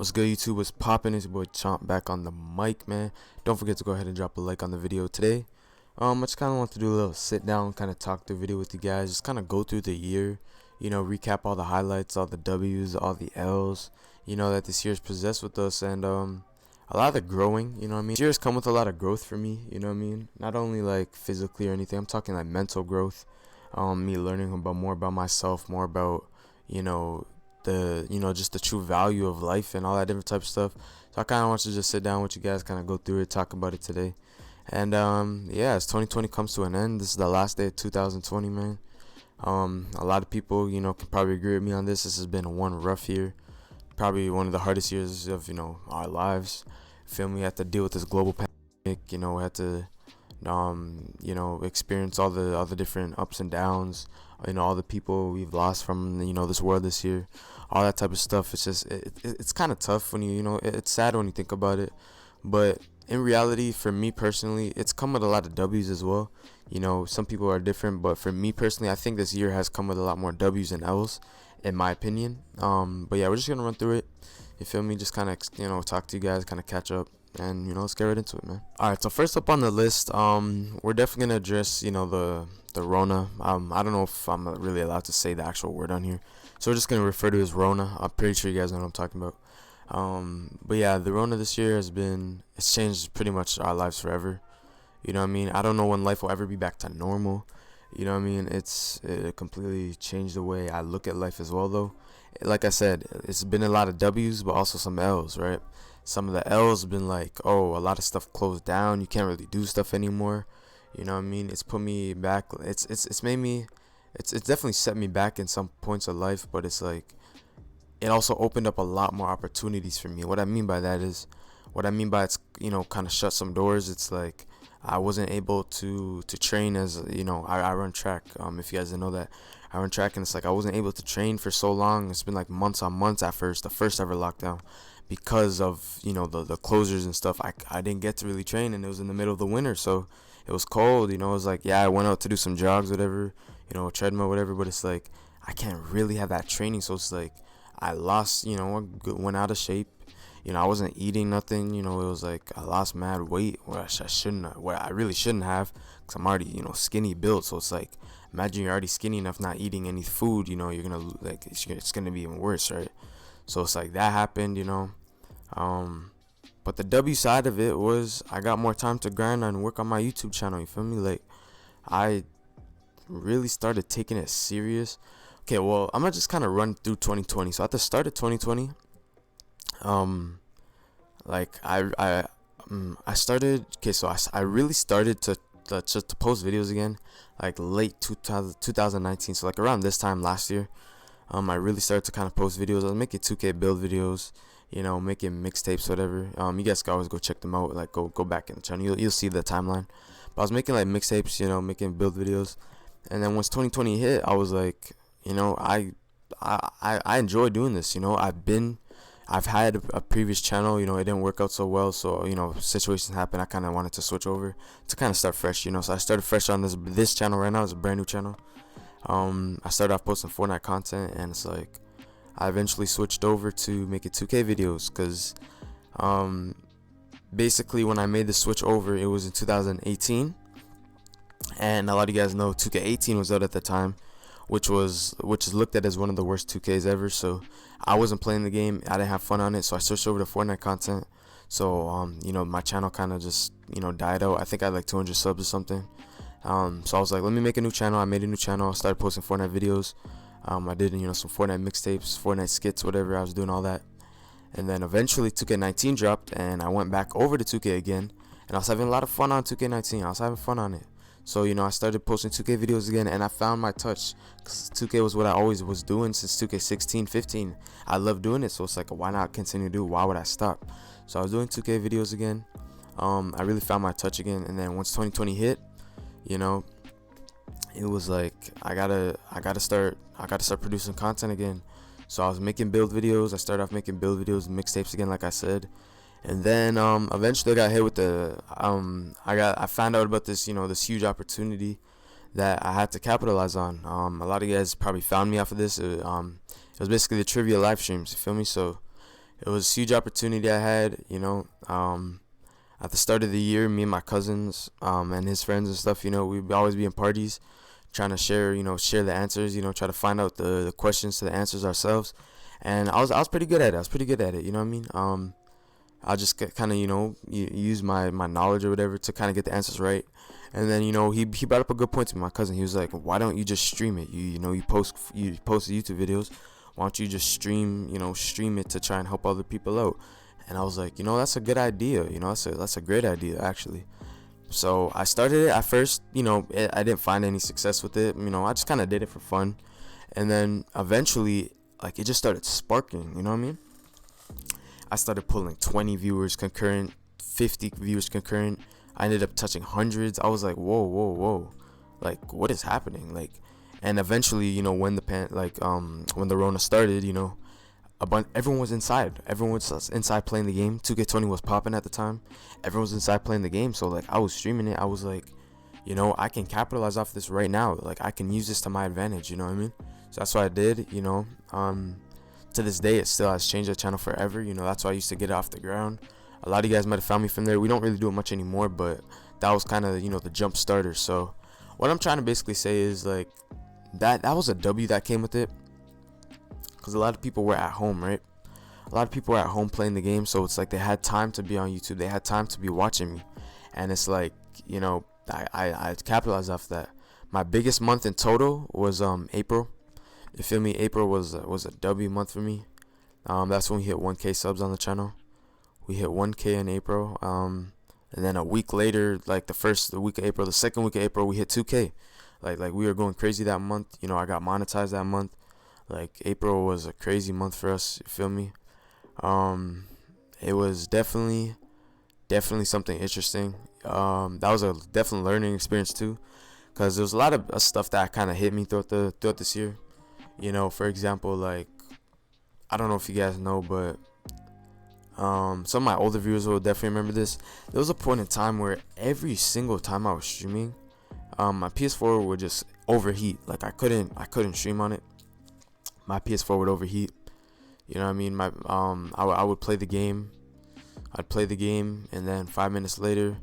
What's good, YouTube? What's poppin'? It's your boy Chomp back on the mic, man. Don't forget to go ahead and drop a like on the video today. I just kind of want to do a little sit down, kind of talk through video with you guys, just kind of go through the year, recap all the highlights, all the W's, all the L's, that this year's possessed with us, and a lot of the growing, This year's come with a lot of growth for me, Not only like physically or anything, I'm talking like mental growth, me learning about more about myself, more about, just the true value of life and all that different type of stuff. So I kind of want to just sit down with you guys, kind of go through it, talk about it today. And yeah, as 2020 comes to an end, this is the last day of 2020, man. A lot of people, can probably agree with me on this. This has been one rough year, probably one of the hardest years of our lives. Feel me? We had to deal with this global pandemic. We had to experience all the different ups and downs. All the people we've lost from this world this year, all that type of stuff. It's just it's kind of tough when it's sad when you think about it, but in reality, for me personally, it's come with a lot of W's as well. Some people are different, but for me personally, I think this year has come with a lot more W's and L's, in my opinion. But yeah, we're just gonna run through it. You feel me? Just kind of talk to you guys, kind of catch up, and let's get right into it, man. All right, so first up on the list, we're definitely gonna address the Rona. I don't know if I'm really allowed to say the actual word on here, so we're just gonna refer to it as Rona. I'm pretty sure you guys know what I'm talking about. But yeah, the Rona this year it's changed pretty much our lives forever. I don't know when life will ever be back to normal. It completely changed the way I look at life as well, though. Like I said, it's been a lot of W's, but also some L's, right? Some of the L's have been like, oh, a lot of stuff closed down. You can't really do stuff anymore. It's put me back. It's made me. It's definitely set me back in some points of life, but it's like it also opened up a lot more opportunities for me. What I mean by it's kind of shut some doors. It's like I wasn't able to train as I run track. If you guys didn't know that, I run track, and it's like I wasn't able to train for so long. It's been like months on months at first, the first ever lockdown, because of the closures and stuff. I didn't get to really train, and it was in the middle of the winter, so it was cold. It was like, yeah, I went out to do some jogs, whatever, treadmill, whatever, but it's like I can't really have that training, so it's like I lost, went out of shape. I wasn't eating nothing. It was like I lost mad weight, where I really shouldn't have, because I'm already, skinny built. So it's like, imagine you're already skinny enough, not eating any food, you're gonna like it's gonna be even worse, right? So it's like that happened, but the W side of it was I got more time to grind and work on my YouTube channel. You feel me? Like I really started taking it serious. Okay, well, I'm gonna just kind of run through 2020. So at the start of 2020, like I started. Okay, so I really started to post videos again, like late 2019. So like around this time last year, I really started to kind of post videos. I was making 2K build videos, making mixtapes, whatever. You guys can always go check them out. Like go back in the channel. You'll see the timeline. But I was making like mixtapes, making build videos. And then once 2020 hit, I was like, I enjoy doing this. I've had a previous channel, it didn't work out so well, so situations happen. I kind of wanted to switch over to kind of start fresh, so I started fresh on this channel right now. It's a brand new channel. I started off posting Fortnite content, and it's like I eventually switched over to making 2K videos, because basically when I made the switch over, it was in 2018, and a lot of you guys know 2K18 was out at the time, which is looked at as one of the worst 2Ks ever. So I wasn't playing the game. I didn't have fun on it, so I switched over to Fortnite content. So my channel kind of just died out. I think I had like 200 subs or something. So I was like, let me make a new channel. I made a new channel. I started posting Fortnite videos. I did some Fortnite mixtapes, Fortnite skits, whatever. I was doing all that, and then eventually 2K19 dropped, and I went back over to 2K again, and I was having a lot of fun on 2K19. I was having fun on it. So I started posting 2K videos again, and I found my touch, because 2K was what I always was doing since 2K16, 15. I love doing it, so it's like, why not continue to do it? Why would I stop? So I was doing 2K videos again. I really found my touch again, and then once 2020 hit, it was like I gotta start producing content again. So I was making build videos. I started off making build videos and mixtapes again, like I said. And then eventually I got hit with I found out about this this huge opportunity that I had to capitalize on. A lot of you guys probably found me off of this. It was basically the trivia live streams, you feel me? So it was a huge opportunity I had, at the start of the year. Me and my cousins, and his friends and stuff, we'd always be in parties trying to share the answers, try to find out the questions to the answers ourselves. And I was pretty good at it. You know what I mean? I'll just kind of, use my knowledge or whatever to kind of get the answers right. And then, he brought up a good point to me, my cousin. He was like, why don't you just stream it? You post YouTube videos. Why don't you just stream it to try and help other people out? And I was like, that's a good idea. That's a great idea, actually. So I started it at first. I didn't find any success with it. I just kind of did it for fun. And then eventually, like, it just started sparking. You know what I mean? I started pulling 20 viewers concurrent, 50 viewers concurrent. I ended up touching hundreds. I was like, whoa, like, what is happening? Like, and eventually, when when the Rona started, everyone was inside. Everyone was inside playing the game. 2K20 was popping at the time. Everyone was inside playing the game. So, like, I was streaming it. I was like, I can capitalize off this right now. Like, I can use this to my advantage. You know what I mean? So that's what I did. To this day, it still has changed the channel forever. That's why I used to get it off the ground. A lot of you guys might have found me from there. We don't really do it much anymore, but that was kind of, the jump starter. So what I'm trying to basically say is, like, that was a W that came with it, because a lot of people were at home, right? A lot of people were at home playing the game, so it's like they had time to be on YouTube. They had time to be watching me, and it's like, I capitalized off that. My biggest month in total was April. You feel me? April was a W month for me. That's when we hit 1K subs on the channel. We hit 1K in April. And then a week later, like the second week of April, we hit 2K. Like we were going crazy that month. I got monetized that month. Like, April was a crazy month for us. You feel me? It was definitely something interesting. That was a definitely learning experience too, because there was a lot of stuff that kind of hit me throughout this year. For example, like, I don't know if you guys know, but some of my older viewers will definitely remember this. There was a point in time where every single time I was streaming, my PS4 would just overheat. Like, I couldn't stream on it. My PS4 would overheat. You know what I mean? I would play the game. I'd play the game, and then 5 minutes later,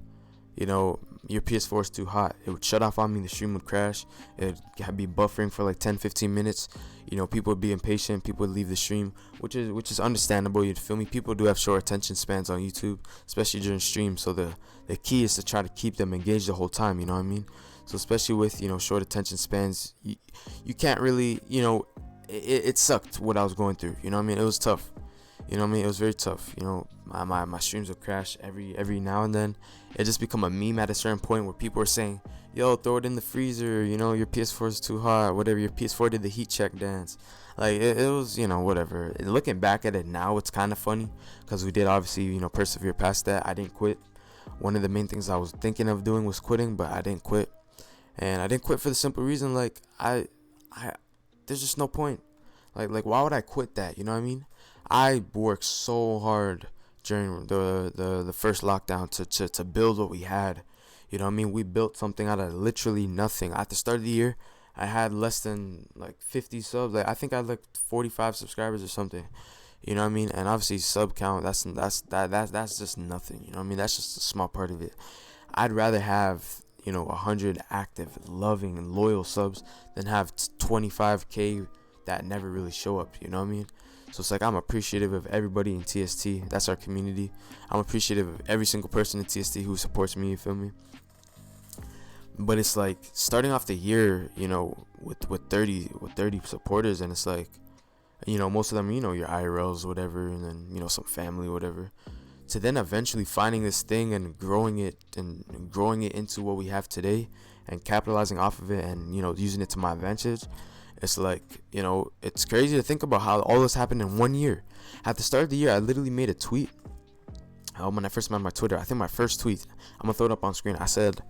your PS4 is too hot. It would shut off on me. The stream would crash. It would be buffering for like 10-15 minutes. People would be impatient. People would leave the stream, which is understandable. You feel me? People do have short attention spans on YouTube, especially during streams. So the key is to try to keep them engaged the whole time. You know what I mean? So especially with short attention spans, you can't really it sucked what I was going through. You know what I mean? It was tough. You know what I mean? It was very tough. My streams would crash every now and then. It just become a meme at a certain point where people are saying, yo, throw it in the freezer, your PS4 is too hot, whatever, your PS4 did the heat check dance. Like, it was, whatever. And looking back at it now, it's kind of funny, because we did obviously, persevere past that. I didn't quit. One of the main things I was thinking of doing was quitting, but I didn't quit. And I didn't quit for the simple reason, like, there's just no point. Like why would I quit that? You know what I mean? I worked so hard during the first lockdown to build what we had. You know what I mean? We built something out of literally nothing. At the start of the year, I had less than like 50 subs. Like, I think I had like 45 subscribers or something. You know what I mean? And obviously sub count, that's just nothing. You know what I mean? That's just a small part of it. I'd rather have 100 active, loving, and loyal subs than have 25K that never really show up. You know what I mean? So it's like, I'm appreciative of everybody in TST. That's our community. I'm appreciative of every single person in TST who supports me. You feel me? But it's like, starting off the year, with 30 supporters, and it's like, most of them, your IRLs, whatever, and then some family, whatever. To then eventually finding this thing and growing it into what we have today, and capitalizing off of it, and using it to my advantage. It's like, it's crazy to think about how all this happened in 1 year. At the start of the year, I literally made a tweet. When I first made my Twitter, I think my first tweet, I'm gonna throw it up on screen. I said,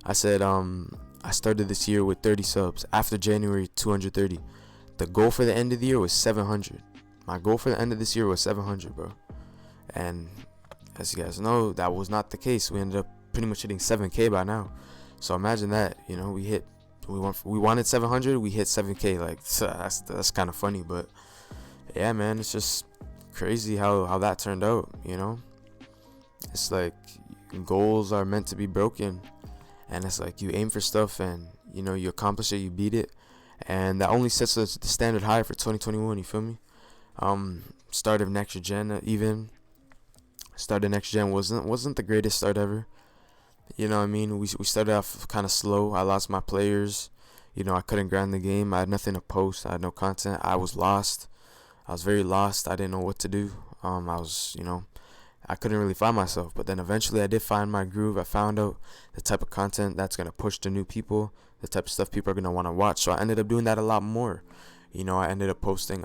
I started this year with 30 subs. After January, 230. The goal for the end of the year was 700. My goal for the end of this year was 700, bro. And as you guys know, that was not the case. We ended up pretty much hitting 7K by now. So imagine that, we wanted 700, we hit 7K. Like, so that's kind of funny, but yeah, man, it's just crazy how that turned out, you know. It's like goals are meant to be broken, and it's like you aim for stuff and you know you accomplish it, you beat it, and that only sets the standard high for 2021. You feel me? Start of next gen, even start of next gen wasn't the greatest start ever. You know what I mean? We started off kind of slow. I lost my players. You know, I couldn't grind the game. I had nothing to post. I had no content. I was lost. I was very lost. I didn't know what to do. I was, you know, I couldn't really find myself. But then eventually I did find my groove. I found out the type of content that's going to push the new people, the type of stuff people are going to want to watch. So I ended up doing that a lot more. You know, I ended up posting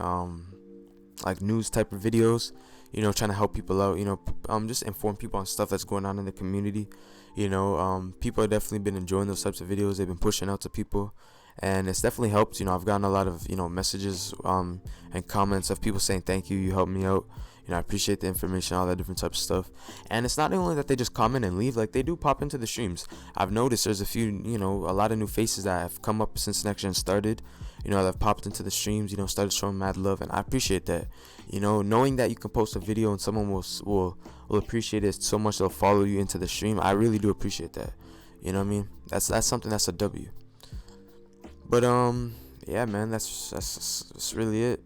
like news type of videos, you know, trying to help people out, you know, just inform people on stuff that's going on in the community. You know, people have definitely been enjoying those types of videos. They've been pushing out to people, and it's definitely helped. You know, I've gotten a lot of, you know, messages and comments of people saying thank you, you helped me out, you know, I appreciate the information, all that different types of stuff. And it's not only that they just comment and leave, like they do pop into the streams. I've noticed there's a few, you know, a lot of new faces that have come up since next gen started, you know, that have popped into the streams, you know, started showing mad love, and I appreciate that. You know, knowing that you can post a video and someone will appreciate it so much they'll follow you into the stream, I really do appreciate that. You know what I mean? That's something that's a W. But yeah, man, that's really it.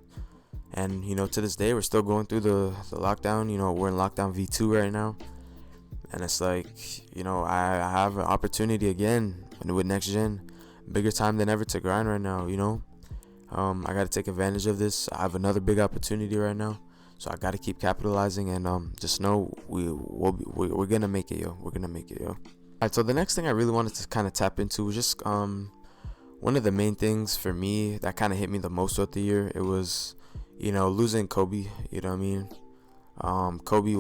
And you know, to this day we're still going through the lockdown. You know, we're in lockdown V2 right now, and it's like, you know, I have an opportunity again with next gen, bigger time than ever to grind right now. You know, I got to take advantage of this. I have another big opportunity right now, so I got to keep capitalizing, and just know we're gonna make it, yo. We're gonna make it, yo. Alright, so the next thing I really wanted to kind of tap into was just one of the main things for me that kind of hit me the most throughout the year. It was, you know, losing Kobe. You know what I mean? Kobe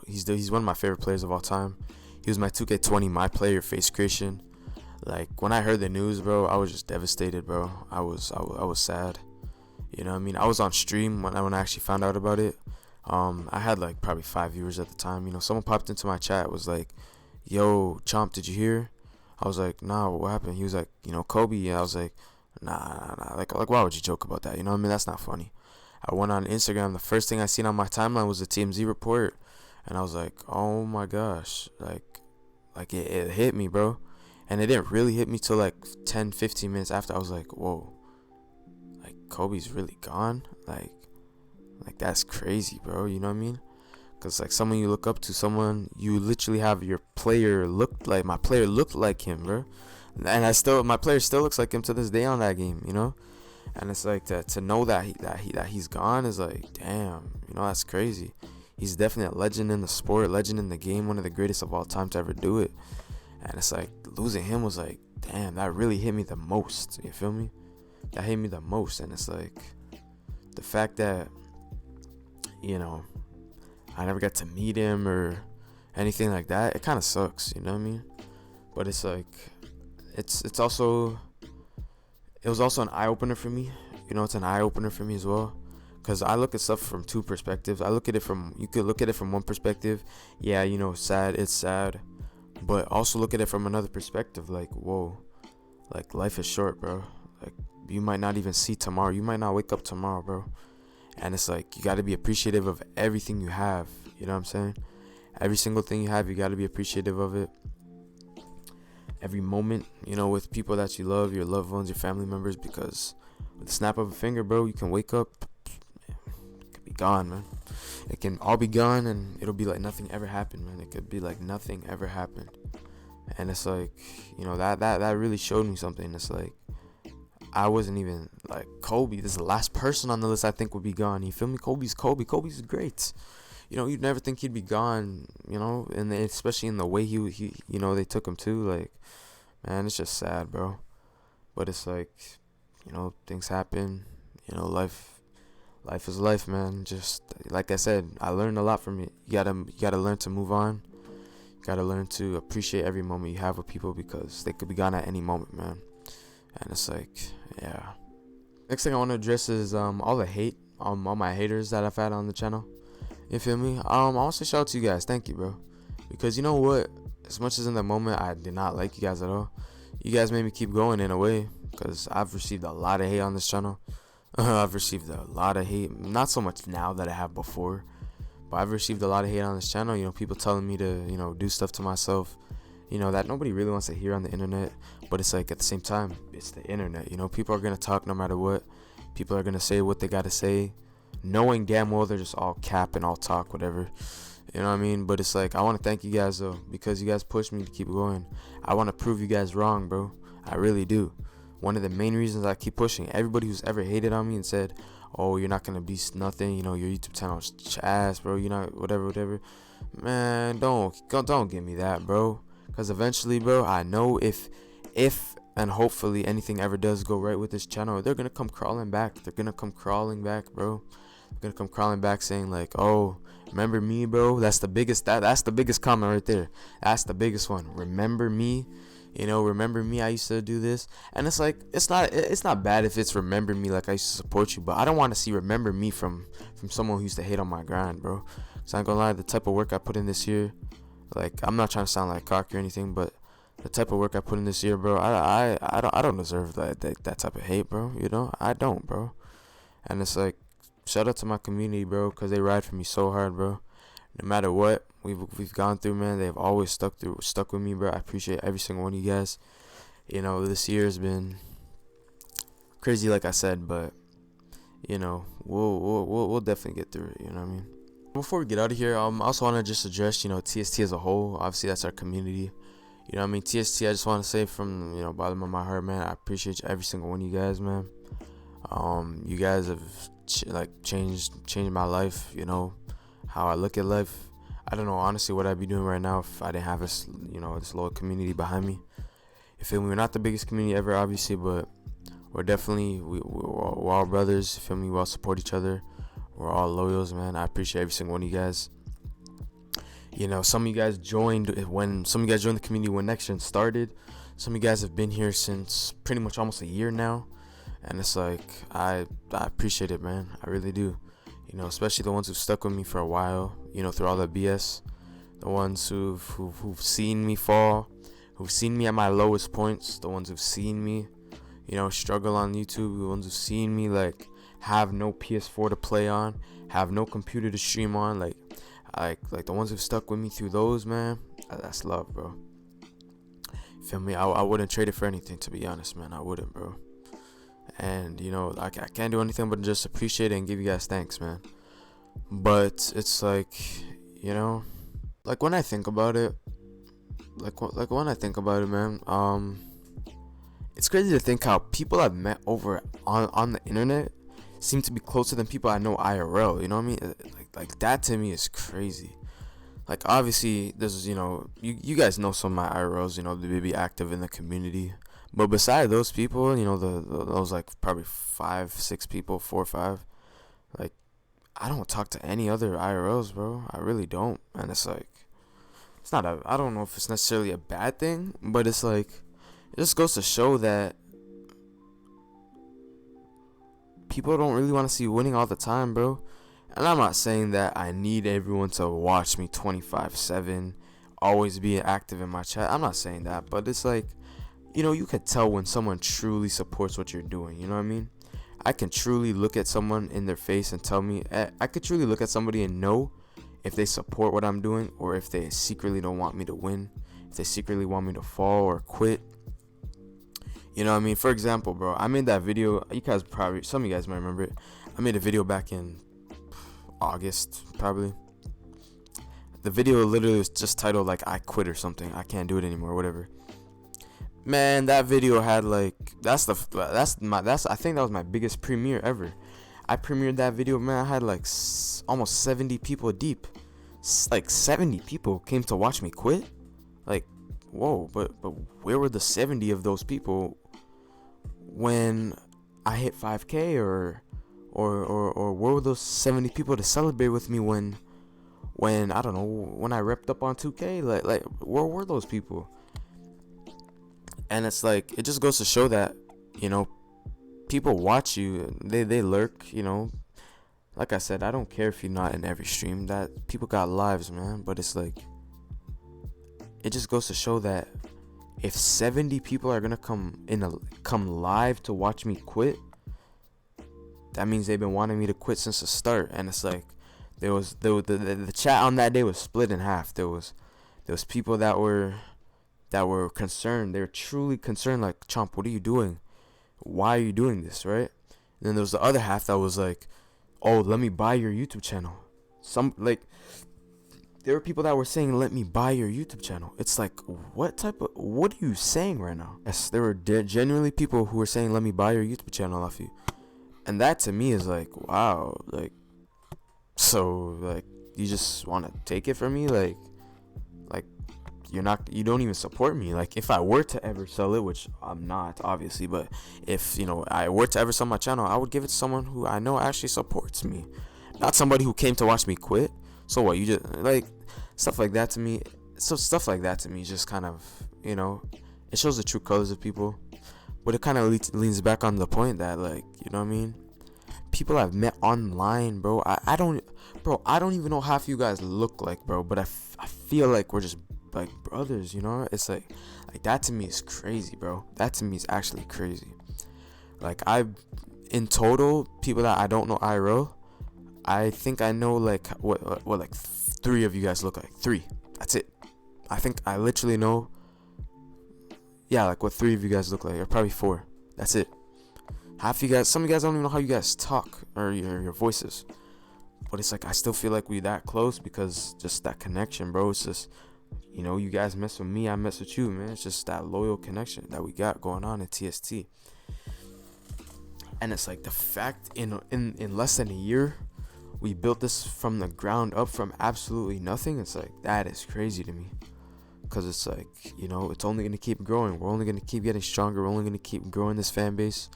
he's one of my favorite players of all time. He was my 2K20 myplayer face creation. Like when I heard the news, bro, I was just devastated, bro. I was sad. You know what I mean? I was on stream when I actually found out about it. I had like probably 5 viewers at the time. You know, someone popped into my chat, was like, "Yo, Chomp, did you hear?" I was like, "Nah, what happened?" He was like, "You know, Kobe." And I was like, nah. Like why would you joke about that? You know what I mean? That's not funny. I went on Instagram. The first thing I seen on my timeline was the TMZ report, and I was like, oh my gosh, like it hit me, bro. And it didn't really hit me till like 10-15 minutes after. I was like, whoa, like Kobe's really gone. Like that's crazy, bro. You know what I mean? Because like someone you look up to, someone you literally have your player looked like. My player looked like him, bro. And my player still looks like him to this day on that game, you know. And it's like to know that he's gone is like, damn, you know, that's crazy. He's definitely a legend in the sport, legend in the game, one of the greatest of all time to ever do it. And it's like losing him was like, damn, that really hit me the most. You feel me? That hit me the most. And it's like the fact that, you know, I never got to meet him or anything like that. It kind of sucks, you know what I mean? But it's like, it was also an eye opener for me. You know, it's an eye opener for me as well, because I look at stuff from two perspectives. You could look at it from one perspective. Yeah, you know, it's sad, but also look at it from another perspective. Like, whoa, like life is short, bro. Like you might not even see tomorrow. You might not wake up tomorrow, bro. And it's like, you got to be appreciative of everything you have. You know what I'm saying? Every single thing you have, you got to be appreciative of it. Every moment, you know, with people that you love, your loved ones, your family members, because with the snap of a finger, bro, you can wake up, it could be gone, man. It can all be gone, and it'll be like nothing ever happened, man. It could be like nothing ever happened. And it's like, you know, that really showed me something. It's like, I wasn't even like Kobe. This is the last person on the list I think would be gone. You feel me? Kobe's Kobe. Kobe's great. You know, you'd never think he'd be gone. You know, and especially in the way he you know, they took him to. Like, man, it's just sad, bro. But it's like, you know, things happen. You know, life is life, man. Just like I said, I learned a lot from it. You gotta learn to move on. You gotta learn to appreciate every moment you have with people, because they could be gone at any moment, man. And it's like, yeah. Next thing I want to address is all the hate, all my haters that I've had on the channel. You feel me? I want to say shout out to you guys. Thank you, bro. Because you know what? As much as in the moment I did not like you guys at all, you guys made me keep going in a way, because I've received a lot of hate on this channel. I've received a lot of hate, not so much now that I have before, but I've received a lot of hate on this channel. You know, people telling me to, you know, do stuff to myself, you know, that nobody really wants to hear on the internet. But it's like, at the same time, it's the internet. You know, people are gonna talk no matter what. People are gonna say what they gotta say, knowing damn well they're just all cap and all talk, whatever. You know what I mean? But it's like, I want to thank you guys though, because you guys pushed me to keep going. I want to prove you guys wrong, bro. I really do. One of the main reasons I keep pushing, everybody who's ever hated on me and said, oh, you're not gonna be nothing, you know, your YouTube channel's ass, bro, you're not whatever, man, don't give me that, bro. Because eventually, bro, I know if and hopefully anything ever does go right with this channel, they're gonna come crawling back. They're gonna come crawling back, bro. They're gonna come crawling back saying like, oh, remember me, bro? That's the biggest comment right there. That's the biggest one. Remember me? You know, remember me? I used to do this. And it's like, it's not bad if it's remember me, like I used to support you, but I don't want to see remember me from someone who used to hate on my grind, bro. So I ain't gonna lie, the type of work I put in this year, like, I'm not trying to sound like cocky or anything, but the type of work I put in this year, bro, I don't deserve that type of hate, bro. You know, I don't, bro. And it's like, shout out to my community, bro, because they ride for me so hard, bro. No matter what we've gone through, man, they've always stuck with me, bro. I appreciate every single one of you guys. You know, this year has been crazy, like I said, but you know, we'll definitely get through it. You know what I mean? Before we get out of here, I also want to just address, you know, TST as a whole. Obviously, that's our community. You know what I mean? TST, I just want to say from, you know, bottom of my heart, man, I appreciate every single one of you guys, man. You guys have changed my life, you know, how I look at life. I don't know honestly what I'd be doing right now if I didn't have this, you know, this little community behind me. You feel me? We're not the biggest community ever, obviously, but we're definitely we're all brothers. You feel me? We all support each other. We're all loyals, man. I appreciate every single one of you guys. You know, some of you guys joined the community when next gen started. Some of you guys have been here since pretty much almost a year now. And it's like, I appreciate it, man. I really do. You know, especially the ones who've stuck with me for a while, you know, through all the BS. The ones who've seen me fall, who've seen me at my lowest points, the ones who've seen me, you know, struggle on YouTube, the ones who've seen me, like, have no PS4 to play on, have no computer to stream on, like the ones who've stuck with me through those, man, that's love, bro. You feel me? I wouldn't trade it for anything, to be honest, man. I wouldn't, bro. And you know, I can't do anything but just appreciate it and give you guys thanks, man. But it's like, you know, like when I think about it, man, it's crazy to think how people I've met over on the internet seem to be closer than people I know IRL. You know what I mean? Like that to me is crazy. Like, obviously, there's, you know, you guys know some of my IRLs, you know, they be active in the community. But beside those people, you know, those like probably 5-6 people, 4 or 5, like, I don't talk to any other IRLs, bro. I really don't. And it's like, I don't know if it's necessarily a bad thing, but it's like, it just goes to show that people don't really want to see winning all the time, bro. And I'm not saying that I need everyone to watch me 24/7, always be active in my chat. I'm not saying that, but it's like, you know, you could tell when someone truly supports what you're doing. You know what I mean? I can truly look at someone in their face and tell me, I could truly look at somebody and know if they support what I'm doing or if they secretly don't want me to win, if they secretly want me to fall or quit. You know what I mean? For example, bro, I made that video. Some of you guys might remember it. I made a video back in August, probably. The video literally was just titled like I quit or something. I can't do it anymore, whatever. Man, that video had like I think that was my biggest premiere ever. I premiered that video, man. I had like almost 70 people deep. Like 70 people came to watch me quit. Like, whoa, but where were the 70 of those people when I hit 5K or where were those 70 people to celebrate with me when I don't know, when I repped up on 2K? Like where were those people? And it's like, it just goes to show that, you know, people watch you, they lurk, you know. Like I said, I don't care if you're not in every stream. That people got lives, man. But it's like, it just goes to show that if 70 people are gonna come live to watch me quit, that means they've been wanting me to quit since the start. And it's like the chat on that day was split in half. There was people that were concerned. They were truly concerned, like, Chomp, what are you doing? Why are you doing this, right? And then there was the other half that was like, oh, let me buy your YouTube channel. There were people that were saying, let me buy your YouTube channel. It's like, what are you saying right now? Yes, there were genuinely people who were saying, let me buy your YouTube channel off you. And that to me is like, wow, like, so, like, you just want to take it from me? Like, you don't even support me. Like, if I were to ever sell it, which I'm not, obviously, but if, I were to ever sell my channel, I would give it to someone who I know actually supports me, not somebody who came to watch me quit. So what, you just, like, stuff like that to me just kind of, it shows the true colors of people. But it kind of leans back on the point that, like, you know what I mean, people I've met online, bro. I don't even know half you guys look like, bro, but I feel like we're just like brothers, It's like that to me is crazy, bro. That to me is actually crazy. Like, in total, people that I don't know IRL, I think I know like what like 3 of you guys look like. 3. That's it. I think I literally know, yeah, like what 3 of you guys look like, or probably 4. That's it. Half you guys, some of you guys don't even know how you guys talk or your voices. But it's like, I still feel like we that close because just that connection, bro. It's just, you guys mess with me, I mess with you, man. It's just that loyal connection that we got going on in TST. And it's like the fact in less than a year, we built this from the ground up, from absolutely nothing. It's like, that is crazy to me. Because it's like, it's only going to keep growing. We're only going to keep getting stronger. We're only going to keep growing this fan base,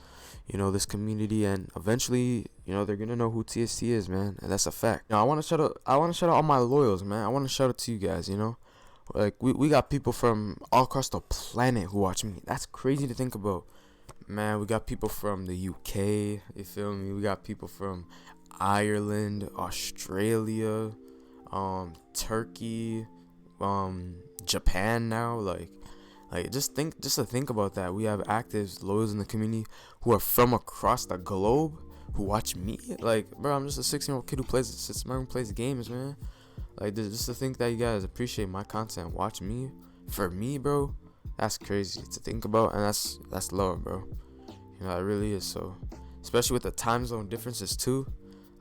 this community. And eventually, they're going to know who TST is, man. And that's a fact. Now, I want to shout out all my loyals, man. I want to shout out to you guys, Like, we got people from all across the planet who watch me. That's crazy to think about. Man, we got people from the UK, you feel me? We got people from Ireland, Australia, Turkey, Japan now. Like just to think about that. We have active loyals in the community who are from across the globe who watch me. Like, bro, I'm just a 16-year-old kid who sits in my room, plays games, man. Like, just to think that you guys appreciate my content, watch me, for me, bro, that's crazy to think about. And that's love, bro. It really is. So, especially with the time zone differences too,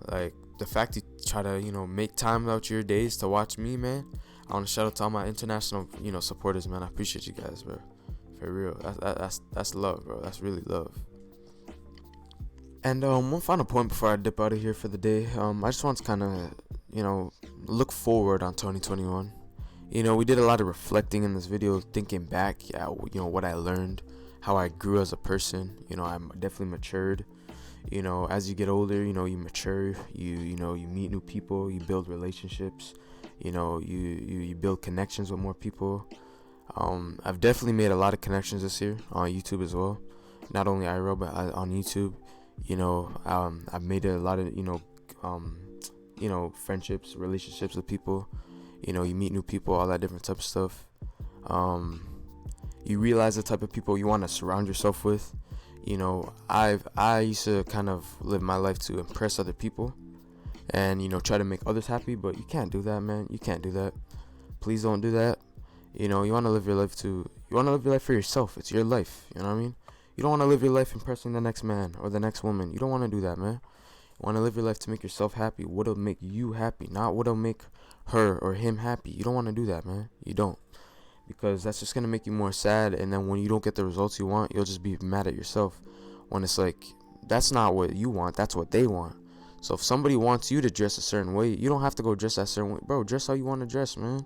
like the fact you try to make time out your days to watch me, man. I want to shout out to all my international supporters, man. I appreciate you guys, bro, for real. That's love, bro. That's really love. And one final point before I dip out of here for the day. I just want to kind of look forward on 2021. We did a lot of reflecting in this video, thinking back, what I learned, how I grew as a person. I'm definitely matured. As you get older, you mature, you meet new people, you build relationships, you build connections with more people. I've definitely made a lot of connections this year on YouTube as well, not only IRL but on YouTube. I've made a lot of friendships, relationships with people. You meet new people, all that different type of stuff. You realize the type of people you want to surround yourself with. I used to kind of live my life to impress other people and try to make others happy, but you can't do that, man. You can't do that. Please don't do that. You want to live your life for yourself. It's your life, you know what I mean? You don't want to live your life impressing the next man or the next woman. You don't want to do that, man. You want to live your life to make yourself happy. What'll make you happy, not what'll make her or him happy. You don't want to do that, man. You don't. Because that's just going to make you more sad. And then when you don't get the results you want, you'll just be mad at yourself. When it's like, that's not what you want. That's what they want. So if somebody wants you to dress a certain way, you don't have to go dress that certain way. Bro, dress how you want to dress, man.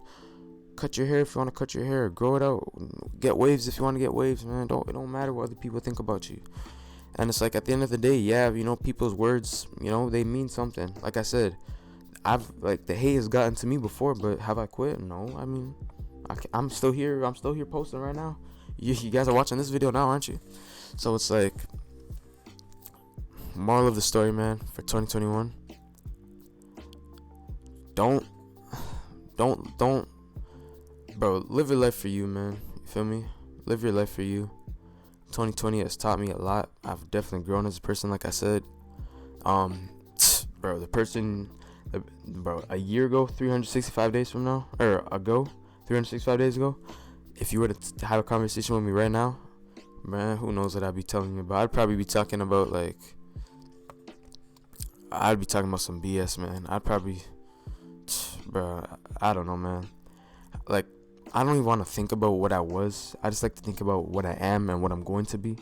Cut your hair if you want to cut your hair. Grow it out. Get waves if you want to get waves, man. It don't matter what other people think about you. And it's like, at the end of the day, yeah, people's words, they mean something. Like I said, the hate has gotten to me before, but have I quit? No. I mean, I'm still here. I'm still here posting right now. You guys are watching this video now, aren't you? So it's like, moral of the story, man, for 2021. Don't, bro, live your life for you, man. You feel me? Live your life for you. 2020 has taught me a lot. I've definitely grown as a person, like I said. Bro, the person, bro, a year ago, 365 days from now, or ago, 365 days ago, if you were to have a conversation with me right now, man, who knows what I'd be telling you about? I'd probably be talking about some BS, man. Bro, I don't know, man. Like, I don't even want to think about what I was. I just like to think about what I am and what I'm going to be.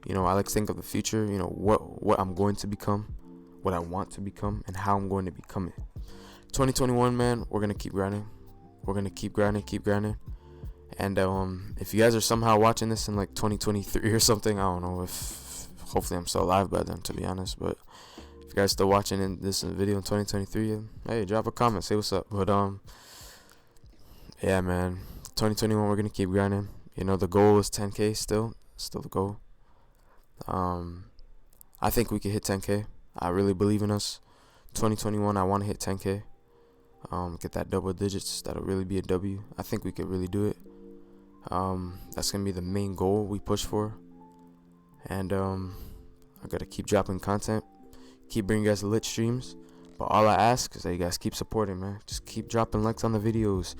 You know, I like to think of the future, you know, what I'm going to become, what I want to become, and how I'm going to become it. 2021, man, we're going to keep grinding. We're going to keep grinding. And if you guys are somehow watching this in like 2023 or something, I don't know if, hopefully I'm still alive by then, to be honest. But if you guys still watching this video in 2023, hey, drop a comment, say what's up. But yeah, man, 2021, we're going to keep grinding. You know, the goal is 10K still the goal. I think we can hit 10K. I really believe in us. 2021, I want to hit 10K. Get that double digits. That'll really be a W. I think we could really do it. That's gonna be the main goal we push for. And I gotta keep dropping content, keep bringing you guys lit streams. But all I ask is that you guys keep supporting, man. Just keep dropping likes on the videos.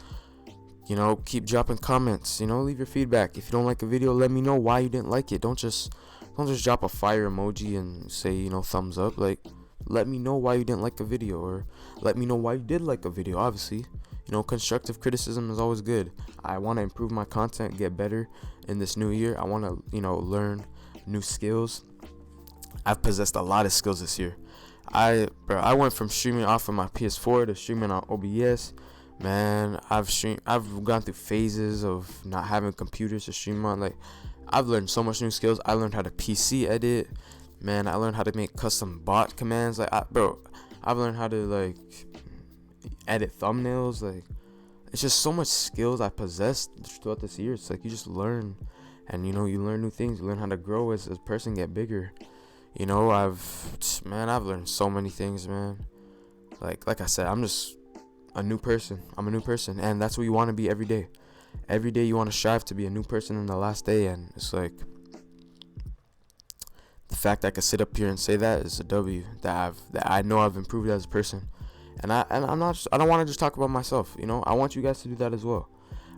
You know, keep dropping comments. You know, leave your feedback. If you don't like a video, let me know why you didn't like it. Don't just drop a fire emoji and say, you know, thumbs up. Like, let me know why you didn't like a video, or let me know why you did like a video. Obviously, you know, constructive criticism is always good. I want to improve my content, get better in this new year. I want to, you know, learn new skills. I've possessed a lot of skills this year. I went from streaming off of my PS4 to streaming on OBS. Man, I've gone through phases of not having computers to stream on. Like, I've learned so much new skills. I learned how to PC edit. Man, I learned how to make custom bot commands. Like, I've learned how to like edit thumbnails. Like, it's just so much skills I possessed throughout this year. It's like you just learn, and you know, you learn new things. You learn how to grow as a person, get bigger. You know, I've learned so many things, man. Like I said, I'm just a new person. I'm a new person, and that's what you want to be every day. Every day you want to strive to be a new person in the last day, and it's like the fact that I could sit up here and say that is a W. That I know I've improved as a person, and I don't want to just talk about myself. You know, I want you guys to do that as well.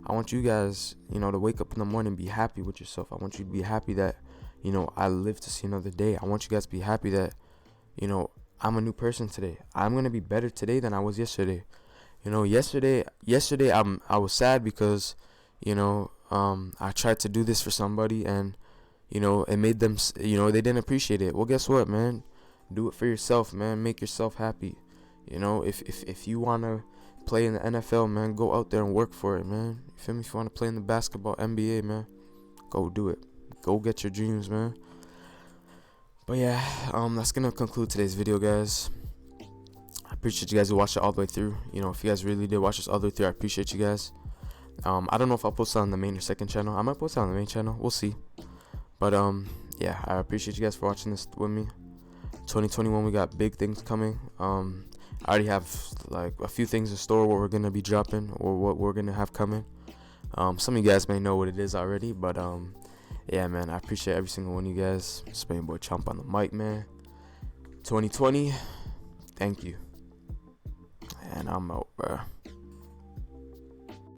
I want you guys, you know, to wake up in the morning and be happy with yourself. I want you to be happy that, you know, I live to see another day. I want you guys to be happy that, you know, I'm a new person today. I'm gonna be better today than I was yesterday. You know, yesterday I was sad because, you know, I tried to do this for somebody, and, you know, it made them, you know, they didn't appreciate it. Well, guess what, man? Do it for yourself, man. Make yourself happy. You know, if you wanna play in the NFL, man, go out there and work for it, man. You feel me? If you wanna play in the basketball NBA, man, go do it. Go get your dreams, man. But yeah, that's gonna conclude today's video, guys. I appreciate you guys who watched it all the way through. You know, if you guys really did watch this all the way through, I appreciate you guys. I don't know if I'll post it on the main or second channel. I might post it on the main channel. We'll see. But yeah, I appreciate you guys for watching this with me. 2021, we got big things coming. I already have like a few things in store, what we're gonna be dropping or what we're gonna have coming. Some of you guys may know what it is already, but yeah, man, I appreciate every single one of you guys. It's my boy Chomp on the mic, man. 2020, thank you. And I'm out, bro.